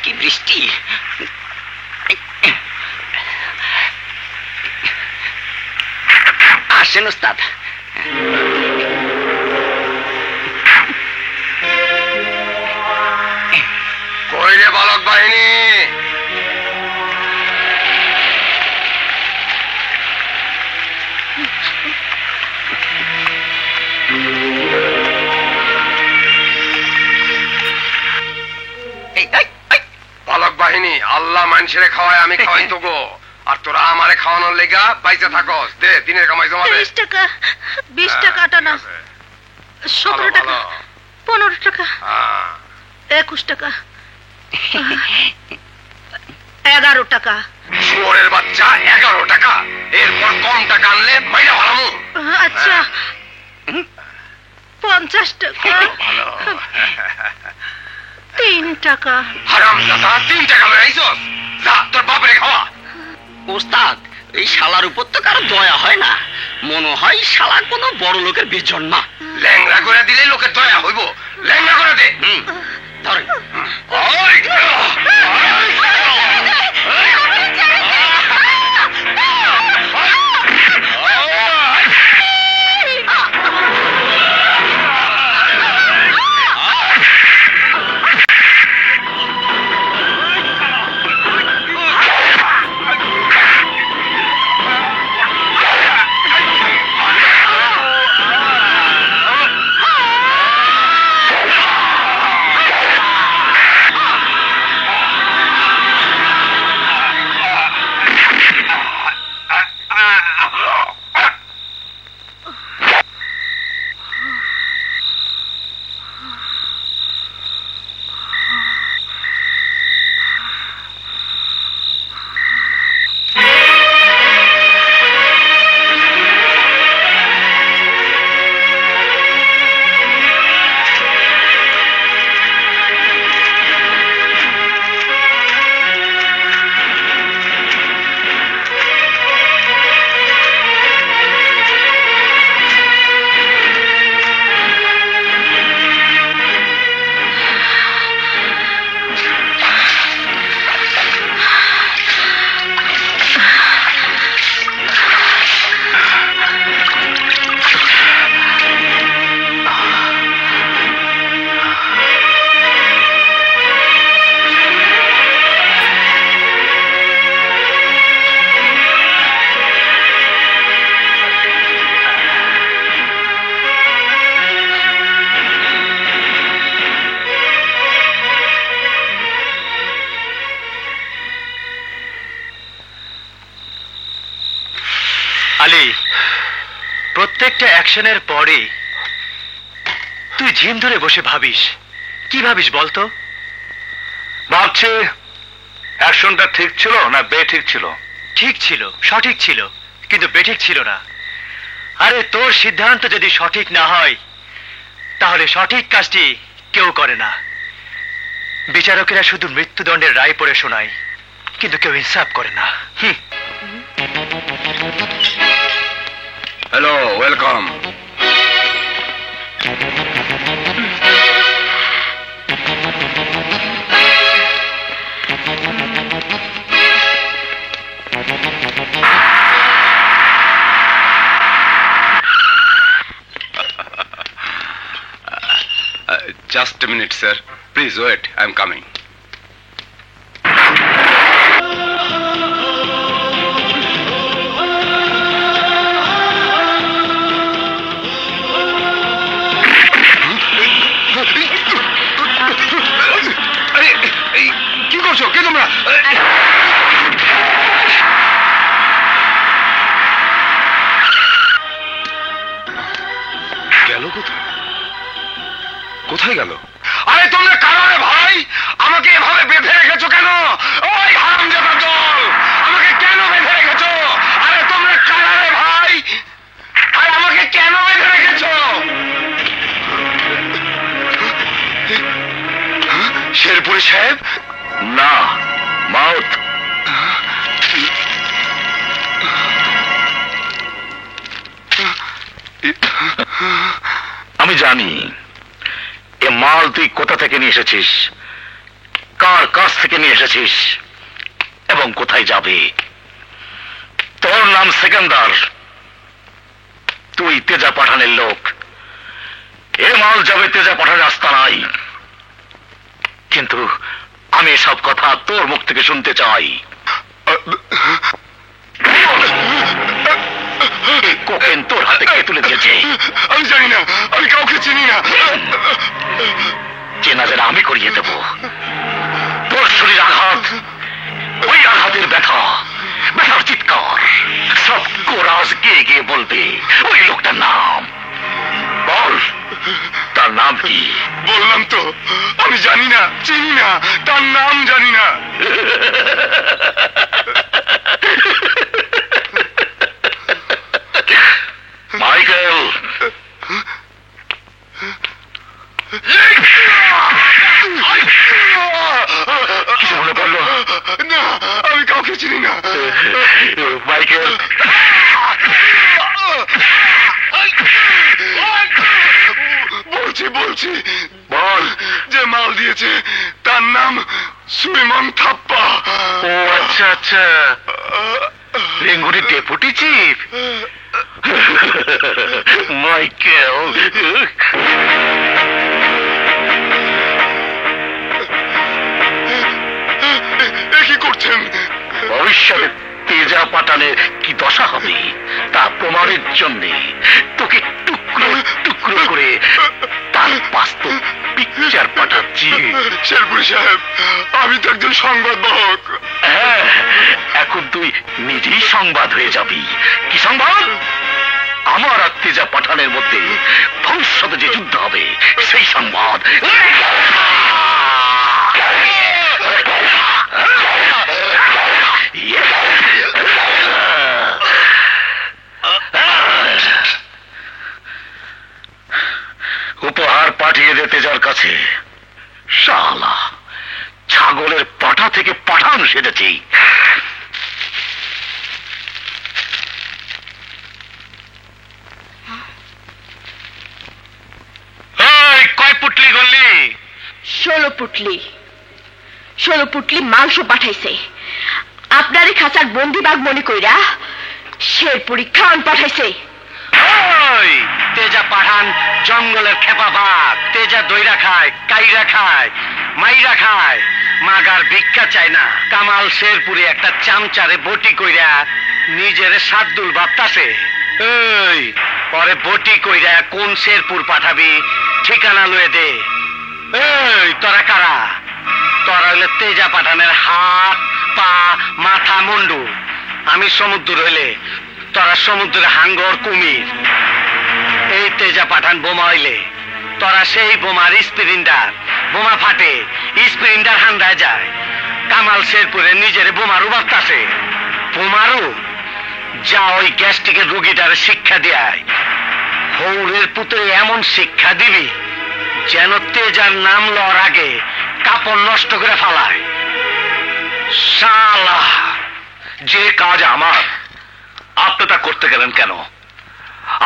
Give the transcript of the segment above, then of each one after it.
কি বৃষ্টি! আসেন ওস্তাদ। কই রে বালক বাহিনী? বালক বাহিনী, আল্লাহ মানুষের খাওয়ায়, আমি খাওয়াই তো গো। আর তোরা আমারে খাওয়ানোর লেগা বাইচে থাকস। দে, দিনের কামাই জমা দে। 30 টাকা, 20 টাকা, আটা না, 17 টাকা, 15 টাকা, 21 টাকা, 11 টাকা। শুয়োরের বাচ্চা, 11 টাকা? এরপর কম টাকা আনলে মাইরা ভালামু। আচ্ছা, 50 টাকা, 3 টাকা। হারামজাদা, 3 টাকা লয়ে আইছস? যা, তোর বাপরে খাওয়া। ওস্তাদ, এই শালার উপর তো কারো দয়া হয় না। মনে হয় শালা কোনো বড় লোকের বিজন না। ল্যাংড়া করে দিলে লোকের দয়া হইব। ল্যাংড়া করে দে। ধরেন। আলী, প্রত্যেকটা অ্যাকশনের পরে তুই ঝিম ধরে বসে ভাবিস। কি ভাবিস বলতো? ভাবছি অ্যাকশনটা ঠিক ছিল না বেঠিক ছিল। ঠিক ছিল, সঠিক ছিল, কিন্তু বেঠিক ছিল না। আরে তোর সিদ্ধান্ত যদি সঠিক না হয় তাহলে সঠিক কাজটি কেউ করে না। বিচারকেরা শুধু মৃত্যুদণ্ডের রায় পড়ে শোনায়, কিন্তু কেউ ইনসাফ করে না। Hello, welcome. Just a minute, sir. Please wait. I'm coming. কি করছো? কে তোমরা? গেল কোথায়? কোথায় গেল? আরে তোমরা কারারে ভাই? আমাকে এভাবে বেঁধে রেখেছো কেন? ওই হারামজাদা দল, আমাকে কেন বেঁধে রেখেছো? আরে তোমরা কারারে ভাই? আরে আমাকে কেন বেঁধে রেখেছো? শেরপুরি সাহেব? না, মাউথ। আমি জানি এ মাল তুই কোথা থেকে নিয়ে এসেছিস, কার কাছ থেকে নিয়ে এসেছিস এবং কোথায় যাবে? তোর নাম সেকেন্দার, তুই তেজা পাঠানের লোক। এ মাল যাবে তেজা পাঠানের আস্তানায়। কিন্তু আমি সব কথা তোর মুখ থেকে শুনতে চাই। কোকেন তোর হাতে কে তুলে দিয়েছে? আমি জানি না, আমি কাউকে চিনি না। চেনা যেন আমি করিয়ে দেব। তোর শরীর আঘাত, ওই আঘাতের ব্যথা, ব্যথার চিৎকার সব কোরাজ গিয়ে গিয়ে বলবে ওই লোকটার নাম। বল, তার নাম কি? বললাম তো, আমি জানি না, চিনি না, তার নাম জানি না। মাইকেল, কিছু মনে পড়লো? না, আমি কাউকে চিনি না। মাইকেল, বলছি বল। যে মাল দিয়েছে তার নাম সুইমন থাপ্পা। ও আচ্ছা আচ্ছা, রেঙ্গুনি ডেপুটি চিফ মাইকেল। কি করছেন? ভবিষ্যতে তেজা পাঠানের কি দশা হবে তা প্রমাণের জন্য তোকে টুকরো টুকরো করে তার বাস্তব পিকচার পাঠাচ্ছি। শেরপুর সাহেব, আমি তো একজন সংবাদবাহক। হ্যাঁ, এখন তুই নিজেই সংবাদ হয়ে যাবি। কি সংবাদ? আমার আর তেজা পাঠানের মধ্যে ভবিষ্যতে যে যুদ্ধ হবে সেই সংবাদ। উপহার পাঠিয়ে দে তেজার কাছে। শালা, ছাগলের পাঠা থেকে পাঠান সেজেছি। কয় পুটলি গল্লি? 16 পুটলি। 16 পুটলি মাংস পাঠাইছে। আপনারে খাঁচার বন্দিবাগ মনে কইরা শেরপুরি খাওয়ান পাঠাইছে। ওই তেজা পাঠান জঙ্গলের খেপা ভাগ। তেজা দইরা খায়, কাইরা খায়, মাইরা খায়, মাগার ভিক্ষা চায় না। কামাল শেরপুরে একটা চামচারে বটি কইরা নিজের সাদ্দুল ভাবতাছে। এই পরে বটি কইরা কোন শেরপুর পাঠাবি ঠিকানা লয়ে দে। এই তোরা কারা? তোরা হইলে তেজা পাঠানের হাত, পা, মাথা, মুন্ডু। আমি সমুদ্র হইলে তোরা সমুদ্রের হাঙ্গর, কুমির। এই তেজা পাঠান বোমা হইলে তোরা সেই বোমার স্প্রিন্ডার। বোমা ফাটে, স্প্রিন্ডার হান্দায় যায়। কামাল শেরপুরে নিজের বোমারু বাঁচতাছে। বোমারু যা ওই গ্যাস্ট্রিকের রোগীটারে শিক্ষা দেয়। হৌরের পুত্রে এমন শিক্ষা দিবি যেন তেজার নাম লওয়ার আগে কাপড় নষ্ট করে ফেলায়। শালা, যে কাজ আমার আপনি তা করতে গেলেন কেন?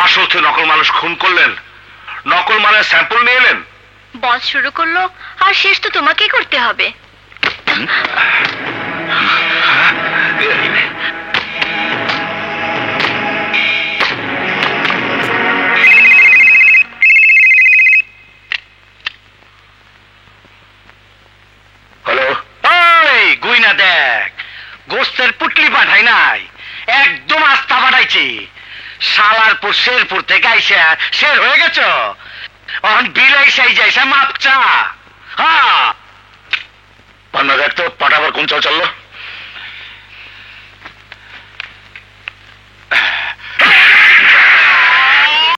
আসল তো নকল মানুষ খুন করলেন, নকল মালের স্যাম্পল নিয়ে এলেন। বস শুরু করলো আর শেষ তো তোমাকেই করতে হবে। হ্যালো, ওই গুইনা দেখ, গোস্তের পুটলি পাঠাই নাই, একদম আস্থা পাঠাইছি। শালার পর শেরপুর থেকে আইসা শের হয়ে গেছ, অন বিলাই সাই যাইসা মাপচা। হ্যাঁ, পান্না দেখ তো পাঠাবার কোন চাল চললো?